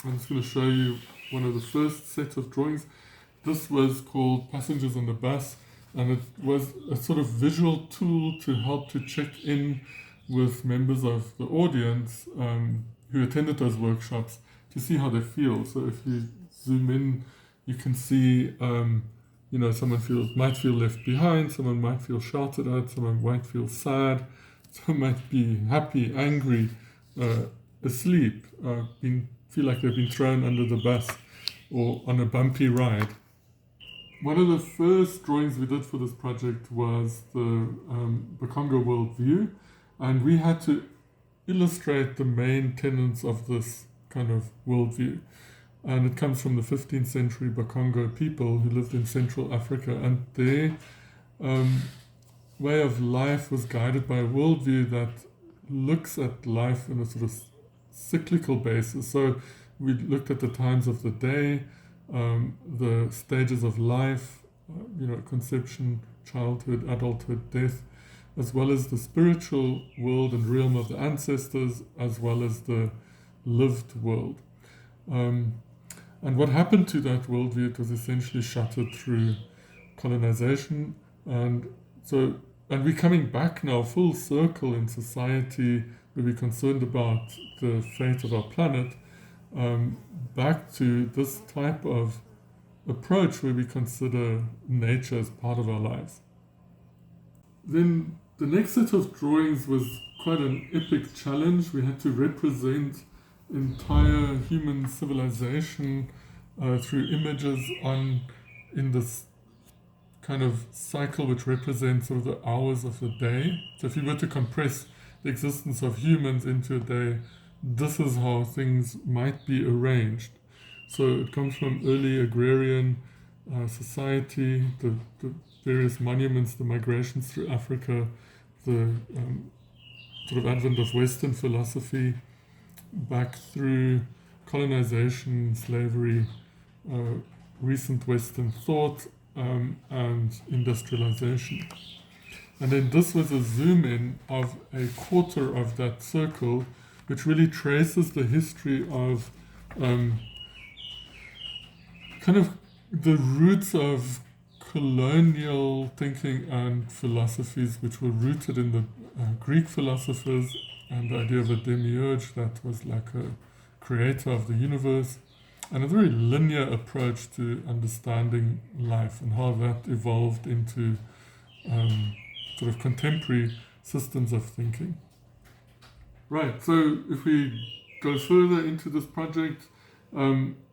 I'm just going to show you one of the first set of drawings. This was called Passengers on the Bus, and it was a sort of visual tool to help to check in with members of the audience who attended those workshops to see how they feel. So if you zoom in, you can see, someone might feel left behind, someone might feel shouted at, someone might feel sad, someone might be happy, angry, asleep, feel like they've been thrown under the bus or on a bumpy ride. One of the first drawings we did for this project was the Bakongo worldview, and we had to illustrate the main tenets of this kind of worldview. And it comes from the 15th century Bakongo people who lived in Central Africa, and their way of life was guided by a worldview that looks at life in a sort of cyclical basis. So we looked at the times of the day, the stages of life, conception, childhood, adulthood, death, as well as the spiritual world and realm of the ancestors, as well as the lived world. And what happened to that worldview, it was essentially shattered through colonization. And we're coming back now full circle in society where we're concerned about the fate of our planet, back to this type of approach where we consider nature as part of our lives. Then the next set of drawings was quite an epic challenge. We had to represent entire human civilization through images in this kind of cycle which represents sort of the hours of the day. So if you were to compress the existence of humans into a day, this is how things might be arranged. So it comes from early agrarian society, the various monuments, the migrations through Africa, the sort of advent of Western philosophy, back through colonization, slavery, recent Western thought, and industrialization. And then this was a zoom in of a quarter of that circle, which really traces the history of kind of the roots of colonial thinking and philosophies, which were rooted in the Greek philosophers and the idea of a demiurge that was like a creator of the universe, and a very linear approach to understanding life and how that evolved into sort of contemporary systems of thinking. Right, so if we go further into this project,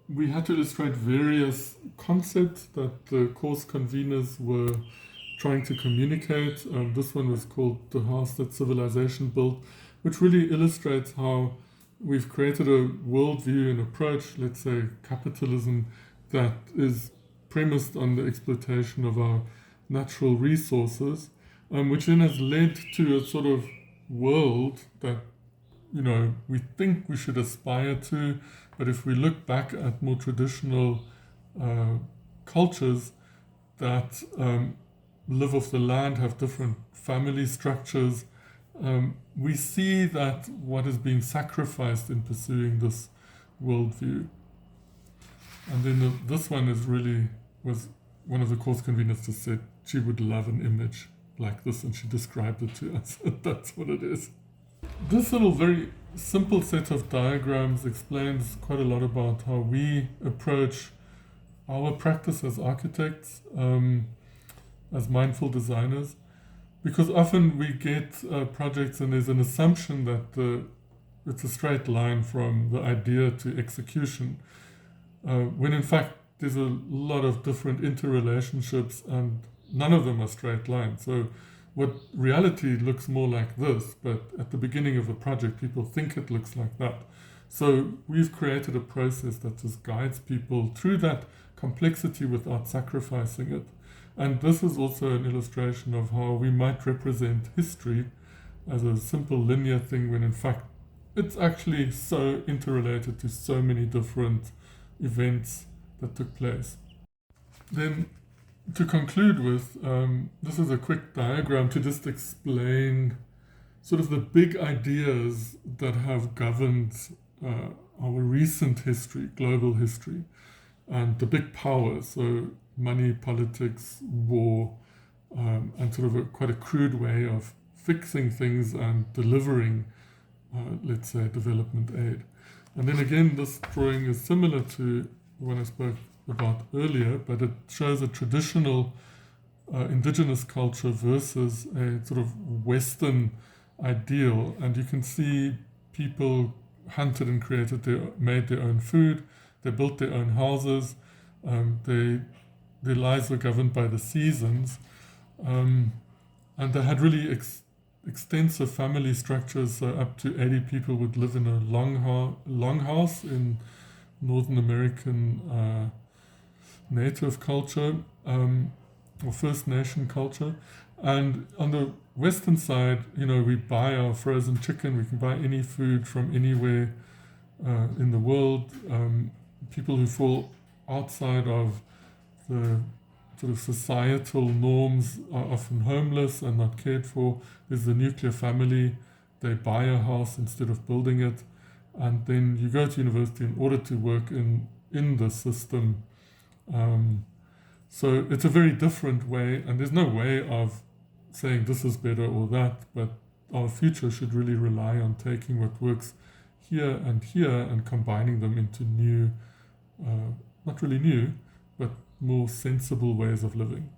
we had to illustrate various concepts that the course conveners were trying to communicate. This one was called The House That Civilization Built, which really illustrates how we've created a worldview and approach, let's say capitalism, that is premised on the exploitation of our natural resources, which then has led to a sort of world that we think we should aspire to, but if we look back at more traditional cultures that live off the land, have different family structures, we see that what is being sacrificed in pursuing this worldview. And then this one was one of the course conveners just said she would love an image like this, and she described it to us. That's what it is. This little very simple set of diagrams explains quite a lot about how we approach our practice as architects, as mindful designers, because often we get projects and there's an assumption that it's a straight line from the idea to execution, when in fact there's a lot of different interrelationships and none of them are straight lines. So what reality looks more like this, but at the beginning of the project, people think it looks like that. So we've created a process that just guides people through that complexity without sacrificing it. And this is also an illustration of how we might represent history as a simple linear thing when in fact it's actually so interrelated to so many different events that took place. Then to conclude with, this is a quick diagram to just explain sort of the big ideas that have governed our recent history, global history, and the big powers, so money, politics, war, and sort of quite a crude way of fixing things and delivering, let's say, development aid. And then again, this drawing is similar to the one I spoke about earlier, but it shows a traditional indigenous culture versus a sort of Western ideal. And you can see people hunted and made their own food, they built their own houses, their lives were governed by the seasons, and they had really extensive family structures. So up to 80 people would live in a longhouse in Northern American native culture, or First Nation culture. And on the Western side, we buy our frozen chicken, we can buy any food from anywhere in the world. People who fall outside of the sort of societal norms are often homeless and not cared for. There's the nuclear family, they buy a house instead of building it. And then you go to university in order to work in the system. So it's a very different way, and there's no way of saying this is better or that, but our future should really rely on taking what works here and combining them into new, not really new, but more sensible ways of living.